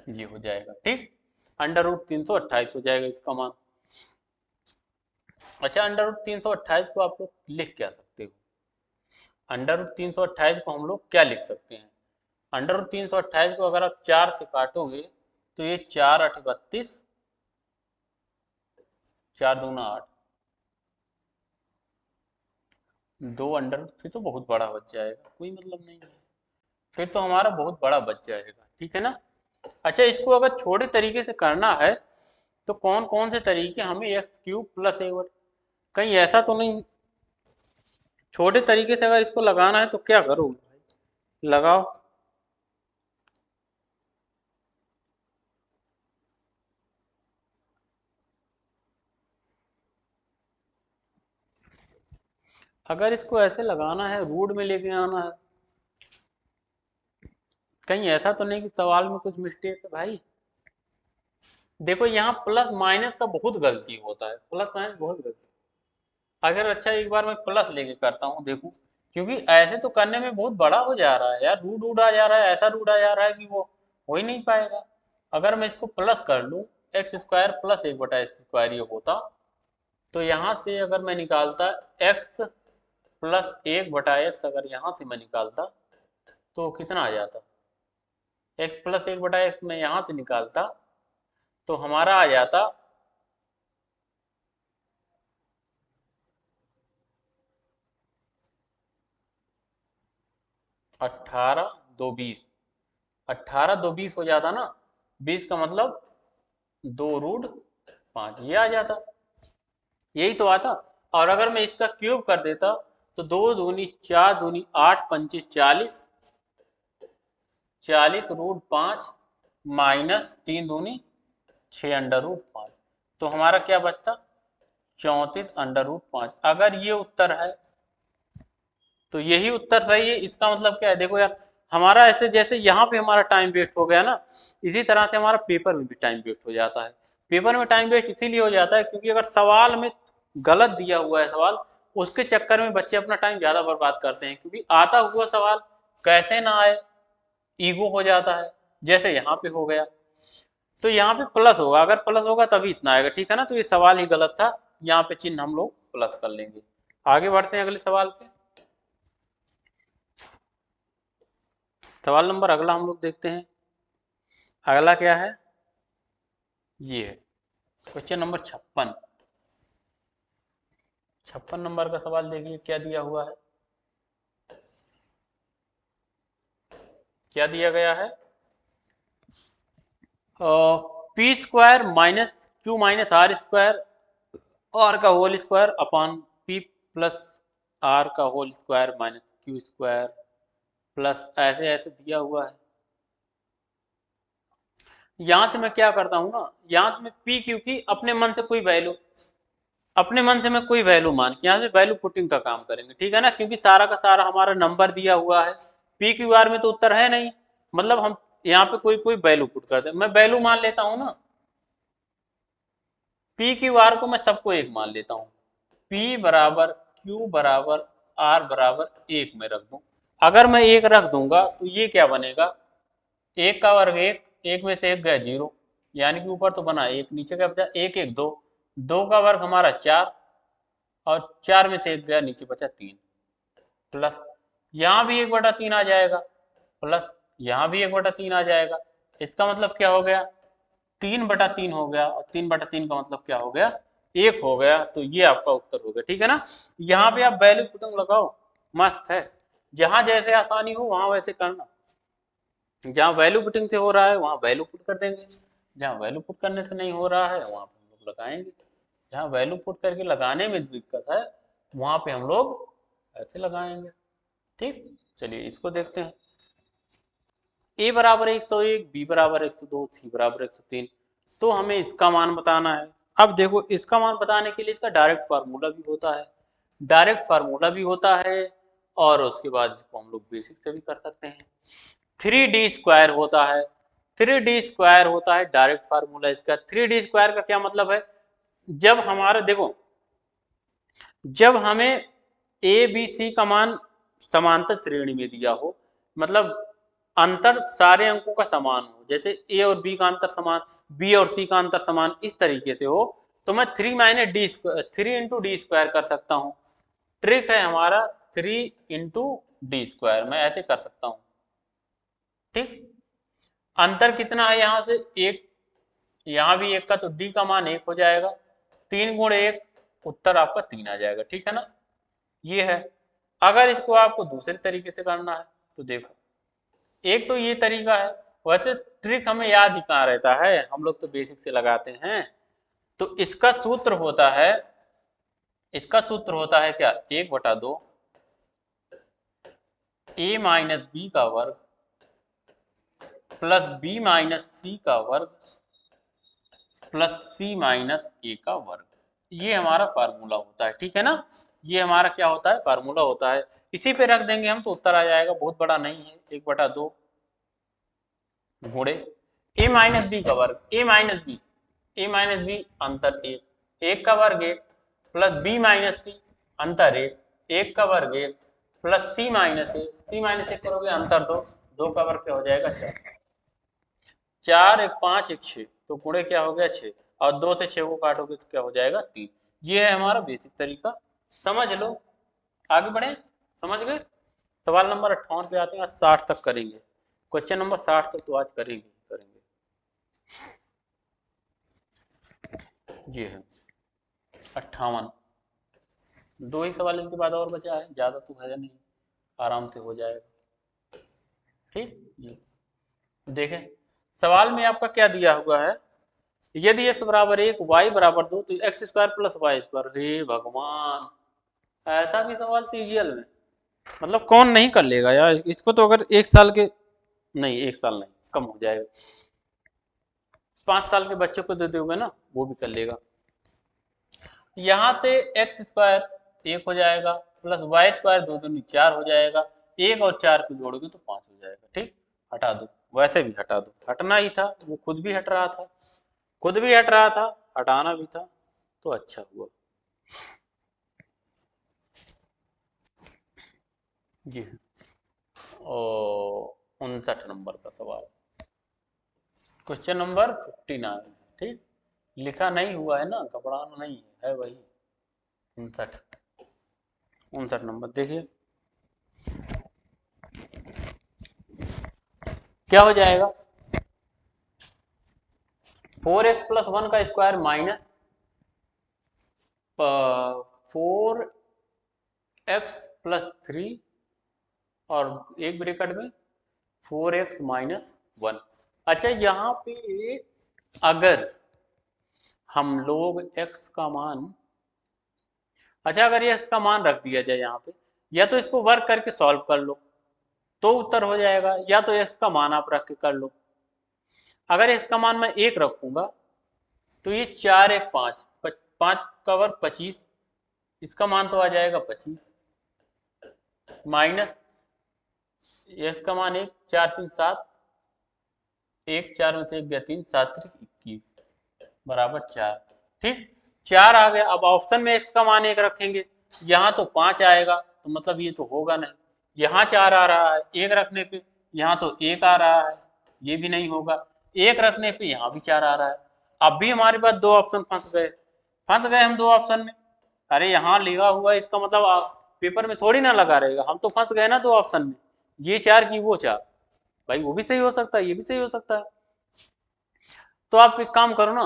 ये हो जाएगा, ठीक, अंडर रूट 328 हो जाएगा इसका मान। अच्छा, अंडर रूट 328 को आप लोग लिख क्या सकते हो, अंडर रूट 328 को हम लोग क्या लिख सकते हैं, अंडर रूट 328 को अगर आप 4 से काटोगे तो ये 4 8 32, 4 दूना 8, 2 अंडर रूट, फिर तो बहुत बड़ा बच जाएगा, कोई मतलब नहीं है, फिर तो हमारा बहुत बड़ा बच जाएगा, ठीक है ना। अच्छा, इसको अगर छोटे तरीके से करना है तो कौन कौन से तरीके हमें x³ प्लस 1, कहीं ऐसा तो नहीं, छोटे तरीके से अगर इसको लगाना है तो क्या करोगे भाई, लगाओ, अगर इसको ऐसे लगाना है, रूट में लेके आना है, कहीं ऐसा तो नहीं कि सवाल में कुछ मिस्टेक है भाई। देखो यहाँ प्लस माइनस का बहुत गलती होता है, प्लस माइनस बहुत गलती, अगर अच्छा एक बार मैं प्लस लेके करता हूँ देखो, क्योंकि ऐसे तो करने में बहुत बड़ा हो जा रहा है यार, रूट आ जा रहा है, ऐसा रूट आ जा रहा है कि वो हो ही नहीं पाएगा। अगर मैं इसको प्लस कर लूँ, x² प्लस 1/x² ये होता, तो यहाँ से अगर मैं निकालता x प्लस 1/x, अगर यहाँ से मैं निकालता तो कितना आ जाता, x प्लस 1/x मैं यहाँ से निकालता तो हमारा आ जाता 18 2 20, 18 2 20 हो जाता ना, 20 का मतलब 2√5 ये आ जाता, यही तो आता। और अगर मैं इसका क्यूब कर देता तो 2 दूनी 4 दूनी 8 पंचे 40, 40√5 माइनस 3 दूनी 6 अंडर रूट 5, तो हमारा क्या बचता 34 अंडर रूट 5। अगर ये उत्तर है तो यही उत्तर सही है, इसका मतलब क्या है, देखो यार हमारा ऐसे जैसे यहाँ पे हमारा टाइम वेस्ट हो गया ना, इसी तरह से हमारा पेपर में भी टाइम वेस्ट हो जाता है। पेपर में टाइम वेस्ट इसीलिए हो जाता है क्योंकि अगर सवाल में गलत दिया हुआ है सवाल, उसके चक्कर में बच्चे अपना टाइम ज्यादा बर्बाद करते हैं, क्योंकि आता हुआ सवाल कैसे ना आए, ईगो हो जाता है, जैसे यहाँ पे हो गया। तो यहाँ पे प्लस होगा, अगर प्लस होगा तभी इतना आएगा, ठीक है ना, तो ये सवाल ही गलत था, यहाँ पे चिन्ह हम लोग प्लस कर लेंगे। आगे बढ़ते हैं अगले सवाल पे, सवाल नंबर अगला हम लोग देखते हैं, अगला क्या है, ये है क्वेश्चन नंबर 56, 56 नंबर का सवाल देखिए क्या दिया हुआ है, क्या दिया गया है, p² minus q minus r² R का whole square upon p plus R का whole square minus q² plus ऐसे ऐसे दिया हुआ है। यहां से मैं क्या करता हूं ना, यहां से मैं p q की अपने मन से कोई वैल्यू, अपने मन से मैं कोई वैल्यू मान के यहाँ से वैल्यू पुटिंग का काम करेंगे, ठीक है ना, क्योंकि सारा का सारा हमारा नंबर दिया हुआ है, पी क्यू आर में तो उत्तर है नहीं, मतलब हम यहाँ पे कोई कोई वैल्यू पुट करते हैं, मैं वैल्यू मान लेता हूँ ना, पी क्यू आर को मैं सबको एक मान लेता हूँ, पी बराबर क्यू बराबर आर बराबर 1 में रख दूं। अगर मैं एक रख दूंगा तो ये क्या बनेगा, एक का वर्ग एक, एक में से एक गया 0, यानी कि ऊपर तो बना एक, नीचे क्या बचा एक एक दो, दो का वर्ग हमारा 4 और 4 में से एक गया, नीचे बचा 3, प्लस यहाँ भी 1/3 आ जाएगा, प्लस यहाँ भी 1/3 आ जाएगा। इसका मतलब क्या हो गया, 3/3 हो गया, और 3/3 का मतलब क्या हो गया, 1 हो गया। तो ये आपका उत्तर हो गया, ठीक है ना। यहाँ पे आप वैल्यू पुटिंग लगाओ, मस्त है। जहां जैसे आसानी हो वहां वैसे करना, जहाँ वैल्यू पुटिंग से हो रहा है वहां वैल्यू पुट कर देंगे, जहाँ वैल्यू पुट करने से नहीं हो रहा है वहां पे हम लोग लगाएंगे, जहाँ वैल्यू पुट करके लगाने में दिक्कत है वहां पे हम लोग ऐसे लगाएंगे। ठीक, चलिए इसको देखते हैं। ए बराबर 101, बी बराबर 102, सी बराबर 103। तो हमें इसका मान बताना है। अब देखो, इसका मान बताने के लिए इसका डायरेक्ट फार्मूला भी होता है, डायरेक्ट फार्मूला भी होता है, और उसके बाद इसको हम लोग बेसिक से भी कर सकते हैं। 3d² होता है, 3d² होता है डायरेक्ट फार्मूला इसका। 3d² का क्या मतलब है, जब हमारा देखो, जब हमें ए बी सी का मान समांतर श्रेणी में दिया हो, मतलब अंतर सारे अंकों का समान हो, जैसे ए और बी का अंतर समान, बी और सी का अंतर समान, इस तरीके से हो, तो मैं 3 कर सकता हूँ। ट्रिक है हमारा 3 × d², मैं ऐसे कर सकता हूँ। ठीक, अंतर कितना है यहाँ से एक, यहाँ भी एक का, तो डी का मान 1 हो जाएगा, 3 × 1, उत्तर आपका 3 आ जाएगा, ठीक है ना। ये है। अगर इसको आपको दूसरे तरीके से करना है तो देखो, एक तो ये तरीका है, वैसे ट्रिक हमें याद ही कहाँ रहता है, हम लोग तो बेसिक से लगाते हैं। तो इसका सूत्र होता है, इसका सूत्र होता है क्या, 1/2 a माइनस बी का वर्ग प्लस b माइनस सी का वर्ग प्लस c माइनस a का वर्ग। ये हमारा फार्मूला होता है, ठीक है ना। ये हमारा क्या होता है, फार्मूला होता है। इसी पे रख देंगे हम तो उत्तर आ जाएगा, बहुत बड़ा नहीं है। 1/2 गुणे a माइनस बी का वर्ग, a माइनस बी अंतर 1, 1 का वर्ग 1 प्लस b माइनस सी अंतर 1, 1 का वर्ग 1 plus c minus 1, c minus 1 करोगे अंतर 2, 2 का वर्ग क्या हो जाएगा 4, 4 1 5 1 6, तो गुणे क्या हो गया 6, और 2 से 6 को काटोगे तो क्या हो जाएगा 3। ये है हमारा बेसिक तरीका, समझ लो। आगे बढ़े, समझ गए। सवाल नंबर 58 पे आते हैं, आज 60 तक करेंगे। क्वेश्चन नंबर 60 तक तो आज करेंगे करेंगे। ये है 58, 2 ही सवाल इसके बाद और बचा है, ज्यादा तो है नहीं, आराम से हो जाएगा। ठीक, ये देखें, सवाल में आपका क्या दिया हुआ है, यदि x बराबर 1 y बराबर 2 तो x² प्लस y²। हे भगवान, ऐसा भी सवाल सीजीएल में, मतलब कौन नहीं कर लेगा यार इसको। तो अगर 1 साल के, नहीं 1 साल नहीं, कम हो जाएगा, 5 साल के बच्चे को दे दोगे ना, वो भी कर लेगा। यहाँ से x² 1 हो जाएगा प्लस y² 2 दूनी 4 हो जाएगा, 1 और 4 को जोड़ोगे तो 5 हो जाएगा। ठीक, हटा दो, वैसे भी हटा दो, हटना ही था, वो खुद भी हट रहा था, खुद भी हट रहा था, हटाना भी था, तो अच्छा हुआ। जी, और 59 नंबर का सवाल, क्वेश्चन नंबर 59। ठीक, लिखा नहीं हुआ है ना, घबराना नहीं है वही 59 नंबर। देखिए क्या हो जाएगा, 4x प्लस 1 का स्क्वायर माइनस 4x प्लस 3 और एक ब्रैकेट में 4x माइनस 1। अच्छा, यहाँ पे अगर हम लोग x का मान, अच्छा अगर ये x का मान रख दिया जाए यहाँ पे, या तो इसको वर्क करके सॉल्व कर लो तो उत्तर हो जाएगा, या तो x का मान आप रख के कर लो। अगर x का मान मैं 1 रखूंगा तो ये 4 1 5, 5 का वर्ग 25, इसका मान तो आ जाएगा 25, माइनस x का मान 1, 4 3 7, 1 4 में से 1 गया 3, 7 3 21 बराबर 4। ठीक, 4 आ गया। अब ऑप्शन में x का मान 1 रखेंगे, यहाँ तो 5 आएगा, तो मतलब ये तो होगा नहीं, यहाँ 4 आ रहा है, 1 रखने पे यहाँ तो 1 आ रहा है, ये भी नहीं होगा। 1 रखने पे यहाँ भी 4 आ रहा है। अब भी हमारे पास 2 ऑप्शन फंस गए हम 2 ऑप्शन में। अरे यहाँ लिखा हुआ है, इसका मतलब आप पेपर में थोड़ी ना लगा रहेगा, हम तो फंस गए ना 2 ऑप्शन में, ये 4 की वो 4। भाई वो भी सही हो सकता है, ये भी सही हो सकता है। तो आप एक काम करो ना,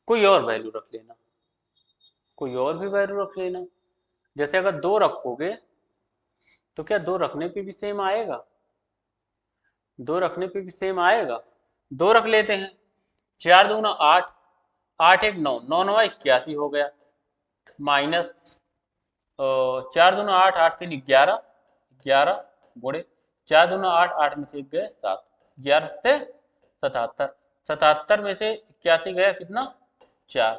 कोई और वैल्यू रख लेना, कोई और भी वैल्यू रख लेना। जैसे अगर 2 रखोगे तो क्या 2 रखने पे भी सेम आएगा? 2 रखने पे भी सेम आएगा। 2 रख लेते हैं, 4 दूना 8, 8 एक 9, 9 9 81 हो गया, माइनस 4 दूना 8, 8 3 11, 11 गुणे 4 दूना 8, 8 में से 1 गए 7, 11 से 77, 77 में से 81 गया कितना? 4।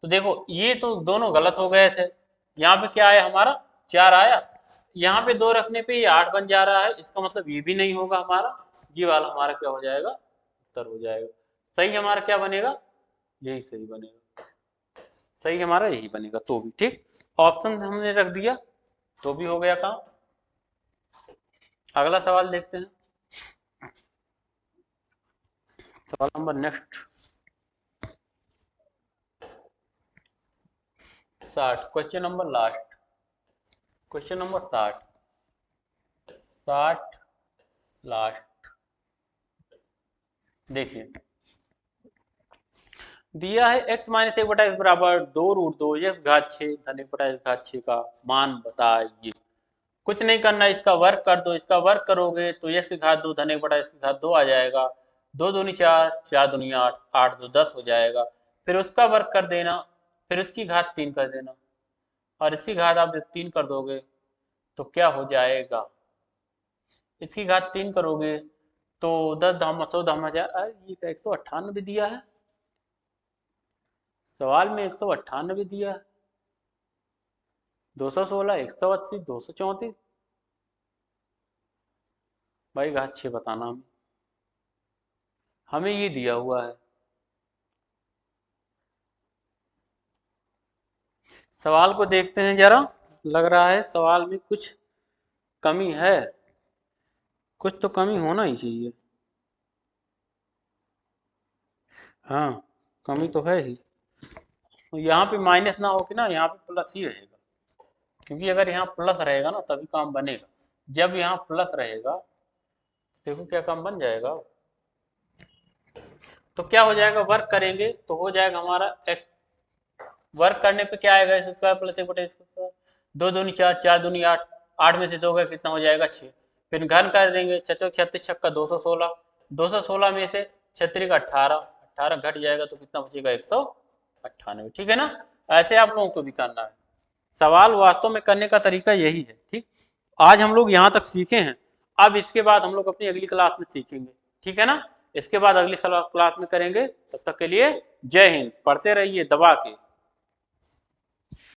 तो देखो ये तो दोनों गलत हो गए थे। यहाँ पे क्या आया हमारा? 4 आया। यहाँ पे 2 रखने पे ये 8 बन जा रहा है, इसका मतलब ये भी नहीं होगा हमारा। ये वाला हमारा क्या हो जाएगा? उत्तर हो जाएगा। सही हमारा क्या बनेगा? यही सही बनेगा। सही हमारा यही बनेगा। तो भी ठीक, ऑप्शन हमने रख दिया तो भी हो गया काम। अगला सवाल देखते हैं। सवाल number next 60, question number last, question number 60, 60 last. देखिए दिया है x माइनस 1/x बराबर 2√2 x घात 6 धन 1/x घात 6 का मान बताइए। कुछ नहीं करना, इसका वर्क कर दो। इसका वर्क करोगे तो x की घात 2 धन 1/x की घात 2 आ जाएगा। 2 दूनी 4, 4 दूनी 8, 8 2 10 हो जाएगा। फिर उसका वर्क कर देना, फिर उसकी घात 3 कर देना, और इसकी घात आप जब 3 कर दोगे तो क्या हो जाएगा? इसकी घात 3 करोगे तो 10 धाम 100 धाम 1000, ये 198 दिया है सवाल में, 198 दिया है। 216, 180, 234। भाई घात 6 बताना हमें ये दिया हुआ है। सवाल को देखते हैं जरा, लग रहा है सवाल में कुछ कमी है, कुछ तो कमी होना ही चाहिए। हाँ कमी तो है ही। यहाँ पे माइनस ना हो के ना, यहाँ पे प्लस ही रहेगा, क्योंकि अगर यहाँ प्लस रहेगा ना तभी काम बनेगा। जब यहाँ प्लस रहेगा देखो क्या काम बन जाएगा। तो क्या हो जाएगा? वर्क करेंगे तो हो जाएगा हमारा एक, वर्क करने पे क्या आएगा? X square plus 1/x²। 2 दूनी 4, 4 दूनी 8, 8 में से 2 गए कितना हो जाएगा? 6। फिर घन कर देंगे, 6 36 छक्का 216, 216 में से 36 का 18, 18 घट जाएगा तो कितना बचेगा? 198। ठीक है ना? ऐसे आप लोगों को भी करना है। सवाल वास्तव में करने का तरीका यही है। ठीक, आज हम लोग यहाँ तक सीखे हैं, अब इसके बाद हम लोग अपनी अगली क्लास में सीखेंगे। ठीक है ना? इसके बाद अगली क्लास में करेंगे। तब तक के लिए जय हिंद। पढ़ते रहिए दबा के।